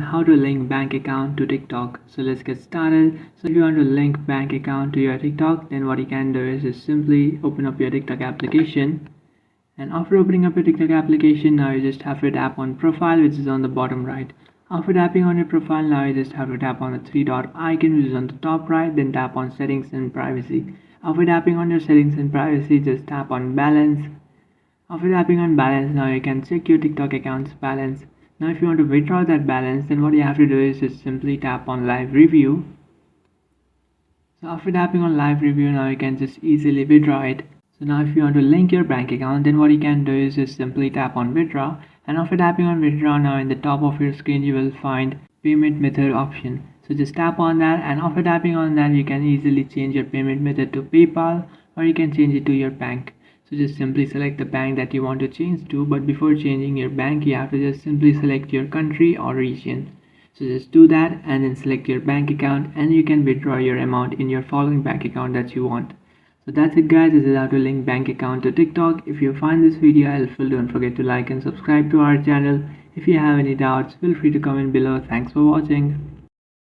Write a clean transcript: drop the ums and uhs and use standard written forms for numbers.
How to link bank account to TikTok. So let's get started. So if you want to link bank account to your TikTok, then what you can do is just simply open up your TikTok application. And after opening up your TikTok application, now you just have to tap on profile, which is on the bottom right. After tapping on your profile, now you just have to tap on the three dot icon, which is on the top right, then tap on settings and privacy. After tapping on your settings and privacy, just tap on balance. After tapping on balance, now you can check your TikTok account's balance. Now if you want to withdraw that balance, then what you have to do is just simply tap on live review. So after tapping on live review, now you can just easily withdraw it. So now if you want to link your bank account, then what you can do is just simply tap on withdraw. And after tapping on withdraw, now in the top of your screen you will find payment method option. So just tap on that, and after tapping on that you can easily change your payment method to PayPal, or you can change it to your bank. So just simply select the bank that you want to change to, but before changing your bank you have to just simply select your country or region. So just do that and then select your bank account, and you can withdraw your amount in your following bank account that you want. So that's it guys, this is how to link bank account to TikTok. If you find this video helpful, don't forget to like and subscribe to our channel. If you have any doubts, feel free to comment below. Thanks for watching.